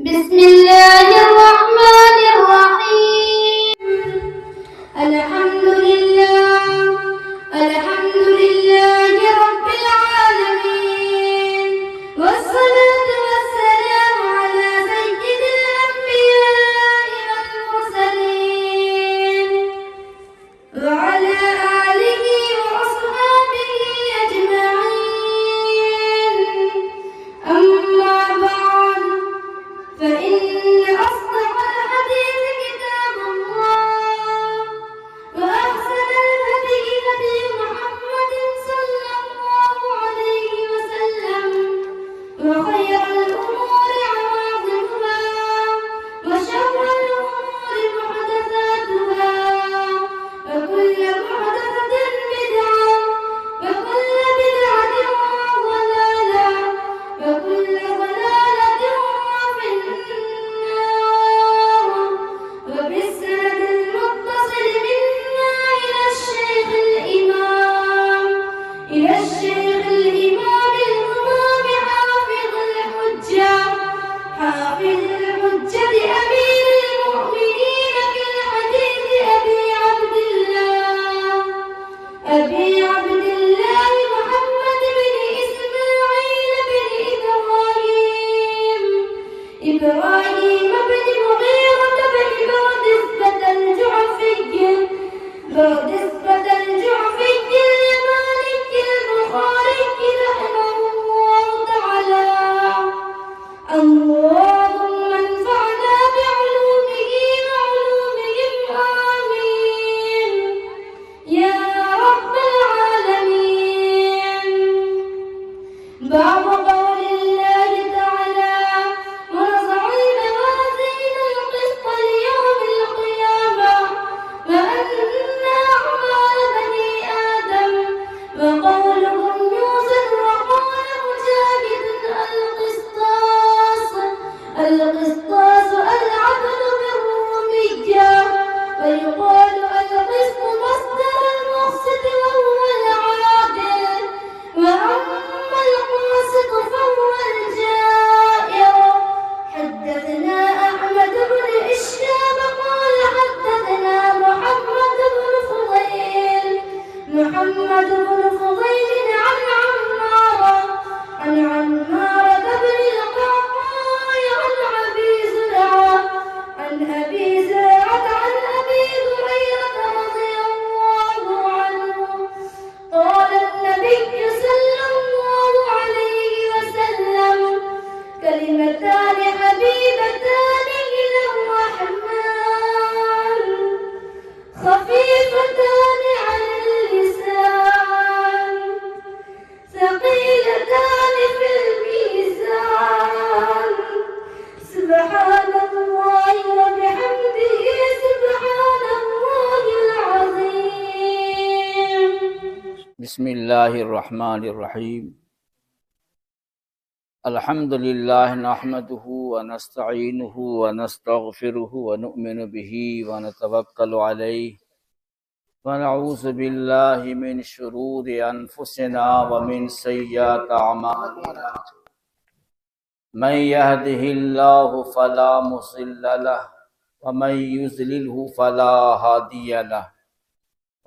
بسم الله الرحمن الرحيم. الحمد لله الحمد لله رب العالمين، والصلاة والسلام على سيد الأنبياء والمرسلين وعلى آله وأصحابه أجمعين. أما بعد، فإن أصدق الحديث كتاب الله، وأحسن الهدي هدي محمد صلى الله عليه وسلم، وخير الأمور عواقبها، وشر الأمور محدثاتها، وكل محدثة بدعة، وكل بدعة ضلالة، وكل ضلالة في النار. وبالسند المتصل منا إلى الشيخ الإمام الإمام حافظ الحجة أمير المؤمنين في الحديث أبي عبد الله محمد بن إسماعيل بن إبراهيم بن مغيرة بن بردسبة الجعفي اليماني البخاري رحمه الله تعالى. اللهم انفعنا بعلومه وعلومهم، آمين يا رب العالمين. باب قول الله تعالى: ونضع الموازين القسط ليوم القيامة وأن أعمال بني آدم. وقولهم يوزن، وقال مجاهد: القسطاس العدل بالرومية. ويقال القسط مصدر المقسط وهو العادل، وأما القاسط فهو الجائر. حدثنا أحمد بن إشام قال حدثنا محمد بن فضيل عن عمارة بن القعقاع عن أبي زرعة عن أبي هريرة رضي الله عنه قال: النبي صلى الله عليه وسلم: كلمتان حبيبتان إلى الرحمن، خفيفتان على اللسان، ثقيلتان في الميزان. سبحان الله وبحمده، سبحان الله العظيم. بسم اللہ الرحمن الرحیم. الحمد للہ نحمده ونستعینه ونستغفره ونؤمن به ونتوکل علیہ ونعوذ باللہ من شرور انفسنا ومن سیئات اعمالنا. من يهده الله فلا مضل له ومن يضلل فلا هادي له.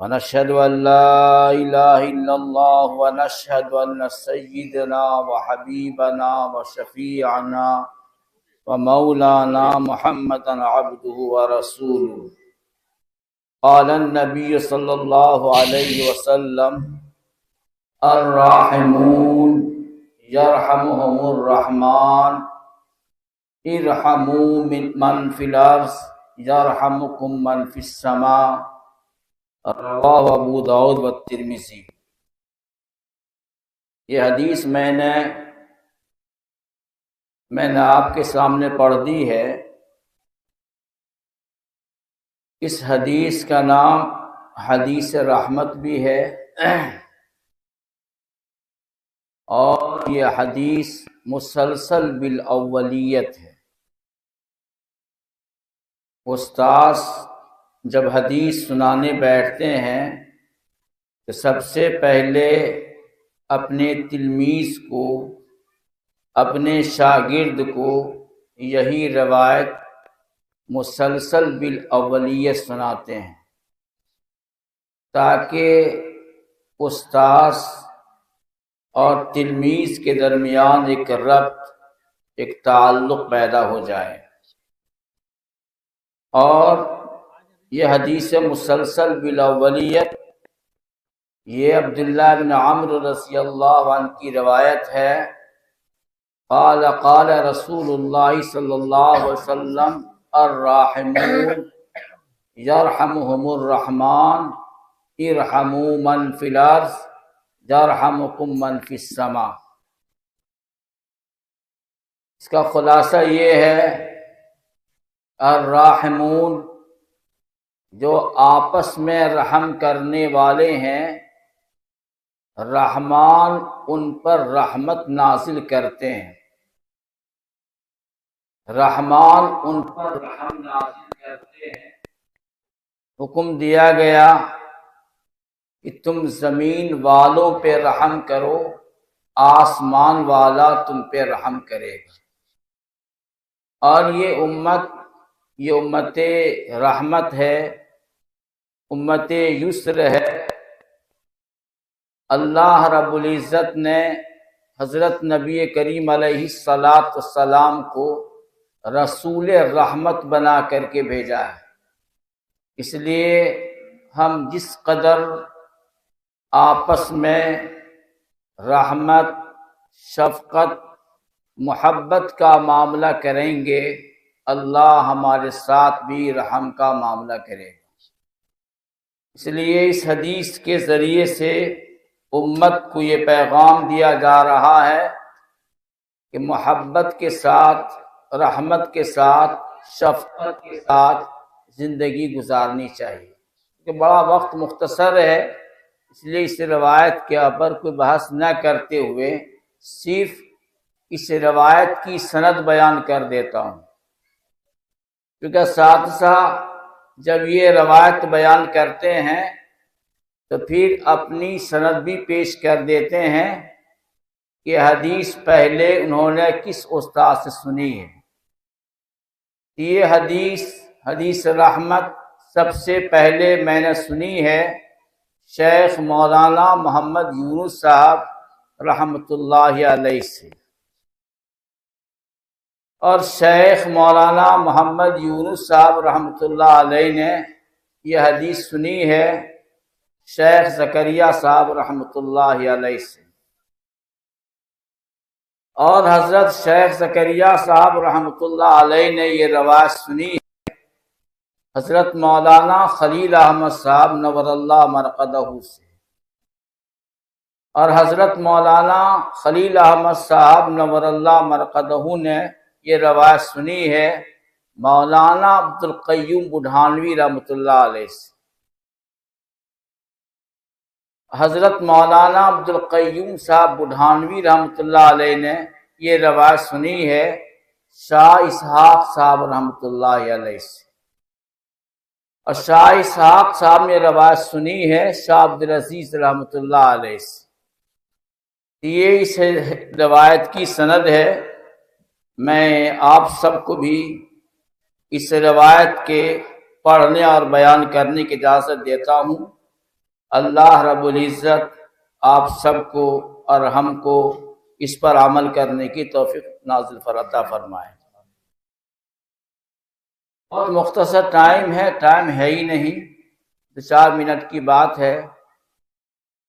ونشهد أن لا إله إلا الله ونشهد أن سيدنا وحبيبنا وشفيعنا ومولانا محمدا عبده ورسوله. قال النبي صلى الله عليه وسلم: الراحمون يرحمهم الرحمن ارحموا من في الأرض يرحمكم من في السماء. رواہ ابو داؤد و ترمذی. یہ حدیث میں نے آپ کے سامنے پڑھ دی ہے. اس حدیث کا نام حدیث رحمت بھی ہے، اور یہ حدیث مسلسل بالاولیت ہے. استاذ جب حدیث سنانے بیٹھتے ہیں تو سب سے پہلے اپنے تلمیذ کو، اپنے شاگرد کو یہی روایت مسلسل بالاولیت سناتے ہیں تاکہ استاذ اور تلمیذ کے درمیان ایک ربط، ایک تعلق پیدا ہو جائے۔ اور یہ حدیث مسلسل بالاولیت یہ عبداللہ بن عمرو رضی اللہ عنہ کی روایت ہے۔ قال قال رسول اللہ صلی اللہ علیہ وسلم الراحمون یرحمہم الرحمن ارحموا من فی الارض یرحمکم من فی السماء۔ اس کا خلاصہ یہ ہے الراحمون جو آپس میں رحم کرنے والے ہیں، رحمان ان پر رحمت نازل کرتے ہیں، رحمان ان پر رحم نازل کرتے ہیں۔ حکم دیا گیا کہ تم زمین والوں پہ رحم کرو، آسمان والا تم پہ رحم کرے گا۔ اور یہ امت رحمت ہے، امت یسر ہے۔ اللہ رب العزت نے حضرت نبی کریم علیہ السلام کو رسول رحمت بنا کر کے بھیجا ہے۔ اس لیے ہم جس قدر آپس میں رحمت، شفقت، محبت کا معاملہ کریں گے، اللہ ہمارے ساتھ بھی رحم کا معاملہ کرے گا۔ اس لیے اس حدیث کے ذریعے سے امت کو یہ پیغام دیا جا رہا ہے کہ محبت کے ساتھ، رحمت کے ساتھ، شفقت کے ساتھ زندگی گزارنی چاہیے۔ کہ بڑا وقت مختصر ہے، اس لیے اس روایت کے اوپر کوئی بحث نہ کرتے ہوئے صرف اس روایت کی سند بیان کر دیتا ہوں، کیونکہ اساتذہ جب یہ روایت بیان کرتے ہیں تو پھر اپنی سند بھی پیش کر دیتے ہیں کہ حدیث پہلے انہوں نے کس استاد سے سنی ہے۔ یہ حدیث رحمت سب سے پہلے میں نے سنی ہے شیخ مولانا محمد یونس صاحب رحمۃ اللہ علیہ سے، اور شیخ مولانا محمد یونس صاحب رحمۃ اللہ علیہ نے یہ حدیث سنی ہے شیخ زکریا صاحب رحمۃ اللہ علیہ سے، اور حضرت شیخ زکریا صاحب رحمۃ اللہ علیہ نے یہ روایت سنی حضرت مولانا خلیل احمد صاحب نور اللہ مرقدہ سے، اور حضرت مولانا خلیل احمد صاحب نور اللہ مرقدہ نے یہ روایت سنی ہے مولانا عبدالقیوم بڈھانوی رحمۃ اللہ علیہ سے۔ حضرت مولانا عبدالقیوم صاحب بڈھانوی رحمۃ اللہ علیہ نے یہ روایت سنی ہے شاہ اسحاق صاحب رحمۃ اللہ علیہ سے، اور شاہ اسحاق صاحب نے روایت سنی ہے شاہ عبدالعزیز رحمۃ اللہ علیہ سے۔ یہ اس روایت کی سند ہے۔ میں آپ سب کو بھی اس روایت کے پڑھنے اور بیان کرنے کی اجازت دیتا ہوں۔ اللہ رب العزت آپ سب کو اور ہم کو اس پر عمل کرنے کی توفیق نازل عطا فرمائے۔ بہت مختصر ٹائم ہے ہی نہیں، 2-4 منٹ کی بات ہے۔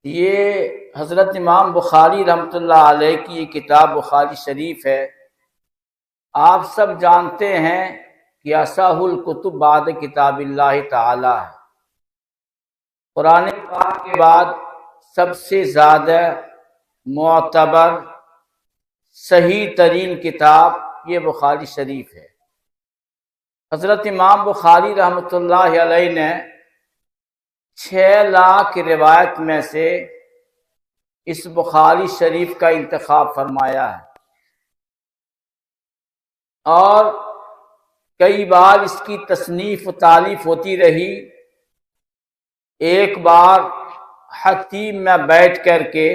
یہ حضرت امام بخاری رحمۃ اللہ علیہ کی یہ کتاب بخاری شریف ہے۔ آپ سب جانتے ہیں کہ اصح الکتب بعد کتاب اللہ تعالی ہے۔ قرآن پاک کے بعد سب سے زیادہ معتبر صحیح ترین کتاب یہ بخاری شریف ہے۔ حضرت امام بخاری رحمۃ اللہ علیہ نے 6 لاکھ روایت میں سے اس بخاری شریف کا انتخاب فرمایا ہے، اور کئی بار اس کی تصنیف و تالیف ہوتی رہی۔ ایک بار حتیم میں بیٹھ کر کے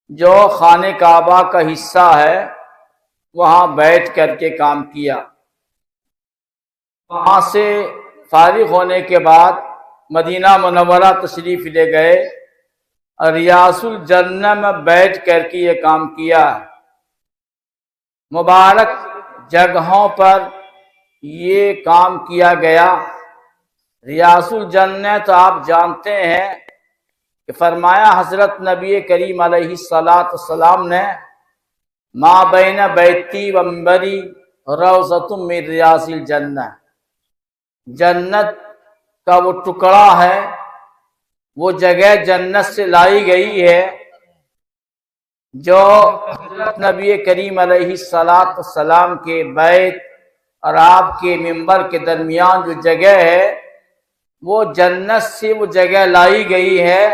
جو خانہ کعبہ کا حصہ ہے وہاں بیٹھ کر کے کام کیا۔ وہاں سے فارغ ہونے کے بعد مدینہ منورہ تشریف لے گئے اور ریاض الجنہ میں بیٹھ کر کے یہ کام کیا۔ مبارک جگہوں پر یہ کام کیا گیا۔ ریاض الجنہ تو آپ جانتے ہیں کہ فرمایا حضرت نبی کریم علیہ السلام نے ما بین بیتی و منبری روضۃ من ریاض الجنہ، جنت کا وہ ٹکڑا ہے، وہ جگہ جنت سے لائی گئی ہے جو حضرت نبی کریم علیہ السلام کے بیت اور آپ کے منبر کے درمیان جو جگہ ہے وہ جنت سے وہ جگہ لائی گئی ہے،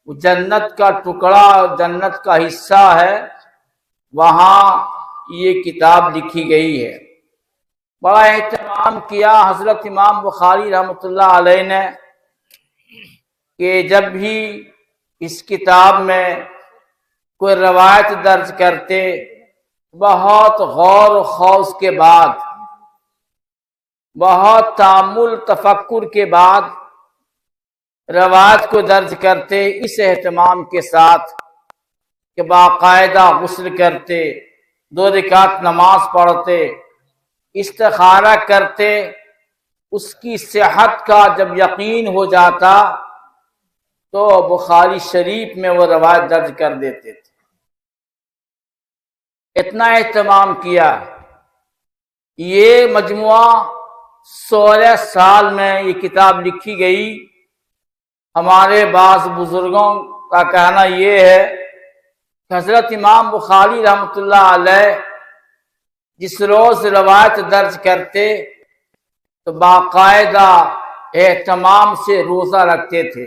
وہ جنت کا ٹکڑا، جنت کا حصہ ہے، وہاں یہ کتاب لکھی گئی ہے۔ بڑا اہتمام کیا حضرت امام بخاری رحمۃ اللہ علیہ نے کہ جب بھی اس کتاب میں کوئی روایت درج کرتے بہت غور و خوض کے بعد، بہت تأمل تفکر کے بعد روایت کو درج کرتے، اس اہتمام کے ساتھ کہ باقاعدہ غسل کرتے، 2 رکعت نماز پڑھتے، استخارہ کرتے، اس کی صحت کا جب یقین ہو جاتا تو بخاری شریف میں وہ روایت درج کر دیتے تھے۔ اتنا اہتمام کیا۔ یہ مجموعہ 16 سال میں یہ کتاب لکھی گئی۔ ہمارے بعض بزرگوں کا کہنا یہ ہے کہ حضرت امام بخاری رحمۃ اللہ علیہ جس روز روایت درج کرتے تو باقاعدہ اہتمام سے روزہ رکھتے تھے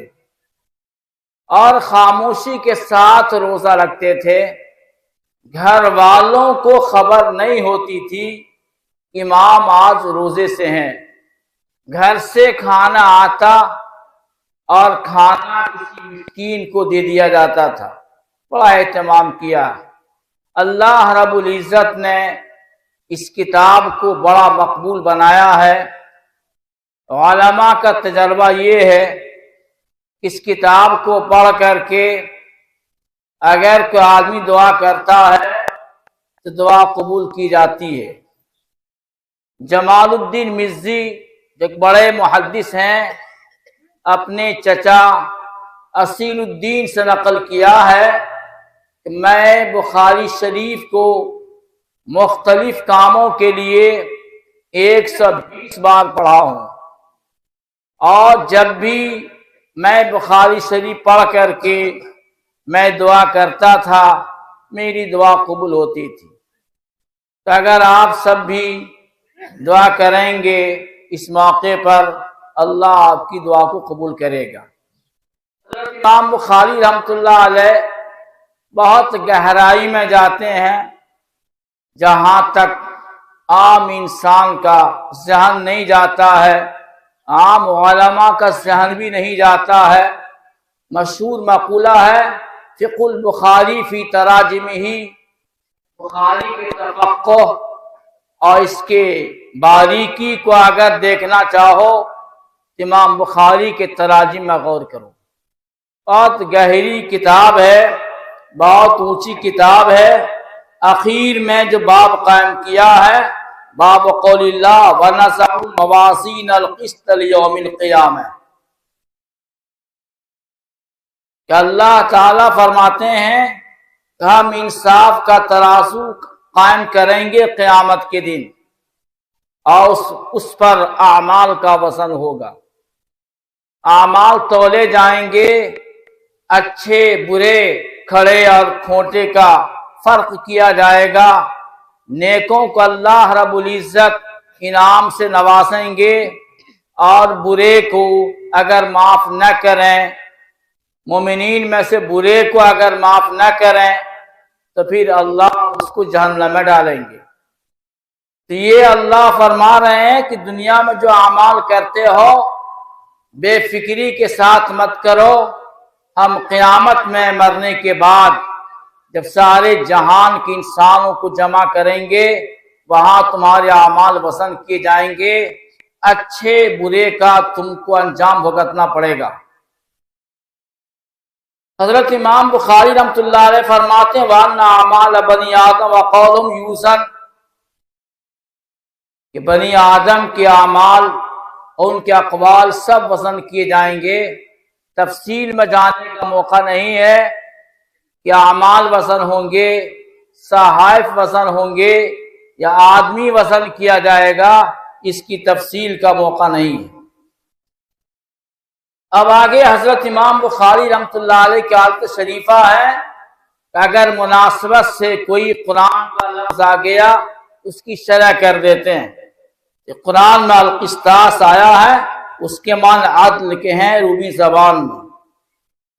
اور خاموشی کے ساتھ روزہ رکھتے تھے۔ گھر والوں کو خبر نہیں ہوتی تھی امام آج روزے سے ہیں۔ گھر سے کھانا آتا اور کھانا کسی مسکین کو دے دیا جاتا تھا۔ بڑا اہتمام کیا۔ اللہ رب العزت نے اس کتاب کو بڑا مقبول بنایا ہے۔ علماء کا تجربہ یہ ہے اس کتاب کو پڑھ کر کے اگر کوئی آدمی دعا کرتا ہے تو دعا قبول کی جاتی ہے۔ جمال الدین مزی جو ایک بڑے محدث ہیں، اپنے چچا اصیل الدین سے نقل کیا ہے کہ میں بخاری شریف کو مختلف کاموں کے لیے 120 بار پڑھا ہوں، اور جب بھی میں بخاری شریف پڑھ کر کے میں دعا کرتا تھا میری دعا قبول ہوتی تھی۔ تو اگر آپ سب بھی دعا کریں گے اس موقع پر اللہ آپ کی دعا کو قبول کرے گا۔ امام بخاری رحمۃ اللہ علیہ بہت گہرائی میں جاتے ہیں، جہاں تک عام انسان کا ذہن نہیں جاتا ہے، عام علماء کا ذہن بھی نہیں جاتا ہے۔ مشہور مقولہ ہے فقہ البخاری فی تراجمہ، بخاری کے تفقہ اور اس کے باریکی کو اگر دیکھنا چاہو امام بخاری کے تراجم میں غور کرو۔ بہت گہری کتاب ہے، بہت اونچی کتاب ہے۔ اخیر میں جو باب قائم کیا ہے باب قول اللہ وَنَزَعُ الْمَوَازِينَ الْقِسْطَ لِيَوْمِ الْقِيَامَةِ، کہ اللہ تعالیٰ فرماتے ہیں کہ ہم انصاف کا ترازو قائم کریں گے قیامت کے دن، اور اس پر اعمال کا وزن ہوگا۔ اعمال تولے جائیں گے، اچھے برے کھڑے اور کھوٹے کا فرق کیا جائے گا۔ نیکوں کو اللہ رب العزت انعام سے نوازیں گے اور برے کو اگر معاف نہ کریں، مومنین میں سے برے کو اگر معاف نہ کریں تو پھر اللہ اس کو جہنم میں ڈالیں گے۔ تو یہ اللہ فرما رہے ہیں کہ دنیا میں جو اعمال کرتے ہو بے فکری کے ساتھ مت کرو، ہم قیامت میں مرنے کے بعد جب سارے جہان کے انسانوں کو جمع کریں گے وہاں تمہارے اعمال وزن کیے جائیں گے، اچھے برے کا تم کو انجام بھگتنا پڑے گا۔ حضرت امام بخاری رحمۃ اللہ علیہ فرماتے ہیں وَأَنَّ أَعْمَالَ بَنِي آدَمَ وَقَوْلُهُمْ يُوزَنُ، کہ بنی آدم کے اعمال اور ان کے اقوال سب وزن کیے جائیں گے۔ تفصیل میں جاننے کا موقع نہیں ہے کہ اعمال وزن ہوں گے، صحائف وزن ہوں گے یا آدمی وزن کیا جائے گا، اس کی تفصیل کا موقع نہیں ہے۔ اب آگے حضرت امام بخاری رحمۃ اللہ علیہ کی حالت شریفہ ہے کہ اگر مناسبت سے کوئی قرآن کا لفظ آ گیا اس کی شرح کر دیتے ہیں کہ قرآن میں القسطاس آیا ہے، اس کے معنی عدل کے ہیں رومی زبان میں،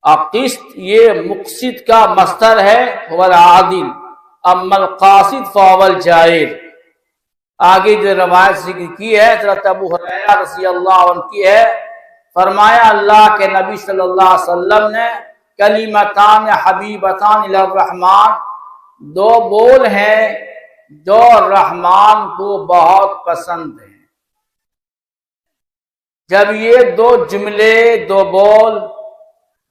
اور قسط یہ مقسط کا مصدر ہے والعادل، اما القاصد فهو الجائر۔ آگے جو روایت ذکر کی ہے حضرت ابو ہریرہ رضی اللہ عنہ کی ہے، فرمایا اللہ کے نبی صلی اللہ علیہ وسلم نے کلمتان حبیبتان الی الرحمن، دو بول ہیں جو رحمان کو بہت پسند ہیں۔ جب یہ دو جملے دو بول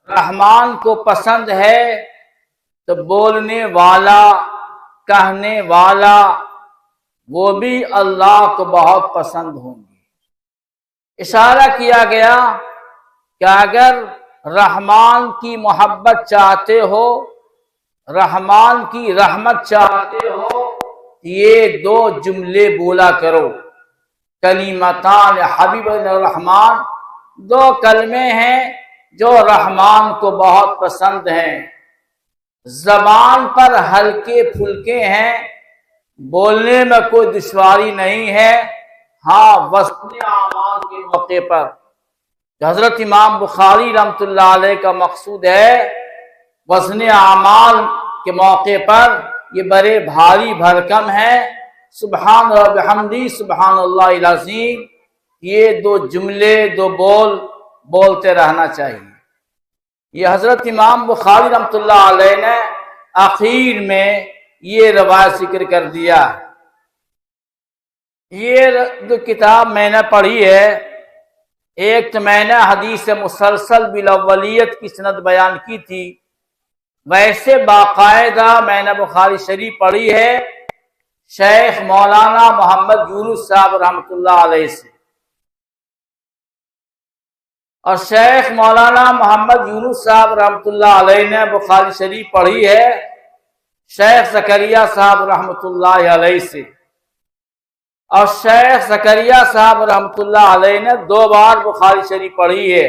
رحمان کو پسند ہے تو بولنے والا کہنے والا وہ بھی اللہ کو بہت پسند ہوں گے۔ اشارہ کیا گیا کہ اگر رحمان کی محبت چاہتے ہو، رحمان کی رحمت چاہتے ہو، یہ دو جملے بولا کرو، کلمتان حبیب الرحمن، دو کلمے ہیں جو رحمان کو بہت پسند ہیں، زبان پر ہلکے پھلکے ہیں، بولنے میں کوئی دشواری نہیں ہے، ہاں وزن اعمال کے موقع پر حضرت امام بخاری رحمۃ اللہ علیہ کا مقصود ہے وزن اعمال کے موقع پر یہ بڑے بھاری بھرکم ہے، سبحان اللہ بحمدی سبحان اللہ العظیم، یہ دو جملے دو بول بولتے رہنا چاہیے۔ یہ حضرت امام بخاری رحمۃ اللہ علیہ نے آخر میں یہ روایت ذکر کر دیا۔ یہ جو کتاب میں نے پڑھی ہے، ایک تو میں نے حدیث مسلسل بالاولیت کی سند بیان کی تھی، ویسے باقاعدہ میں نے بخاری شریف پڑھی ہے شیخ مولانا محمد یونس صاحب رحمۃ اللہ علیہ سے، اور شیخ مولانا محمد یونس صاحب رحمۃ اللہ علیہ نے بخاری شریف پڑھی ہے شیخ زکریا صاحب رحمۃ اللہ علیہ سے، اور شیخ زکریا صاحب رحمۃ اللہ علیہ نے دو بار بخاری شریف پڑھی ہے،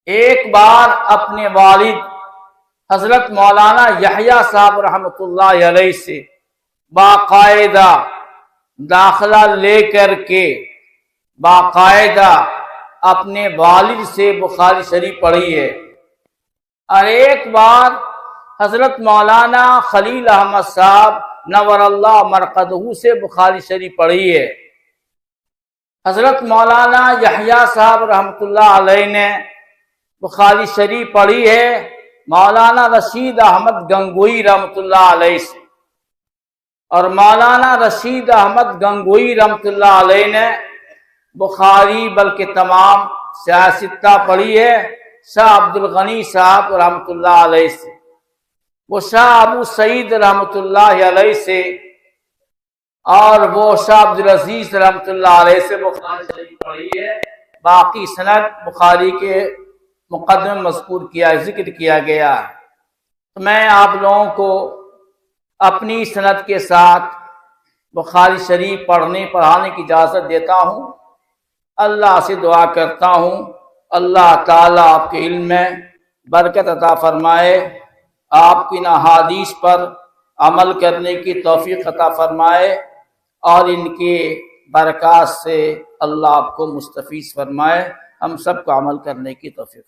ایک بار اپنے والد حضرت مولانا یحییٰ صاحب رحمۃ اللہ علیہ سے باقاعدہ داخلہ لے کر کے باقاعدہ اپنے والد سے بخاری شریف پڑھی ہے، اور ایک بار حضرت مولانا خلیل احمد صاحب نور اللہ مرقدہ سے بخاری شریف پڑھی ہے۔ حضرت مولانا یحییٰ صاحب رحمۃ اللہ علیہ نے بخاری شریف پڑھی ہے مولانا رشید احمد گنگوئی رحمۃ اللہ علیہ سے، اور مولانا رشید احمد گنگوئی رحمۃ اللہ علیہ نے بخاری بلکہ تمام سیاستہ پڑھی ہے شاہ عبد الغنی صاحب رحمۃ اللہ علیہ سے، وہ شاہ ابو سعید رحمۃ اللہ علیہ سے، اور وہ شاہ عبد العزیز رحمۃ اللہ علیہ سے بخاری شریف پڑھی ہے۔ باقی سند بخاری کے مقدمے مذکور کیا ذکر کیا گیا ہے، تو میں آپ لوگوں کو اپنی سند کے ساتھ بخاری شریف پڑھنے پڑھانے کی اجازت دیتا ہوں۔ اللہ سے دعا کرتا ہوں اللہ تعالیٰ آپ کے علم میں برکت عطا فرمائے، آپ کی احادیث پر عمل کرنے کی توفیق عطا فرمائے، اور ان کے برکات سے اللہ آپ کو مستفیض فرمائے، ہم سب کو عمل کرنے کی توفیق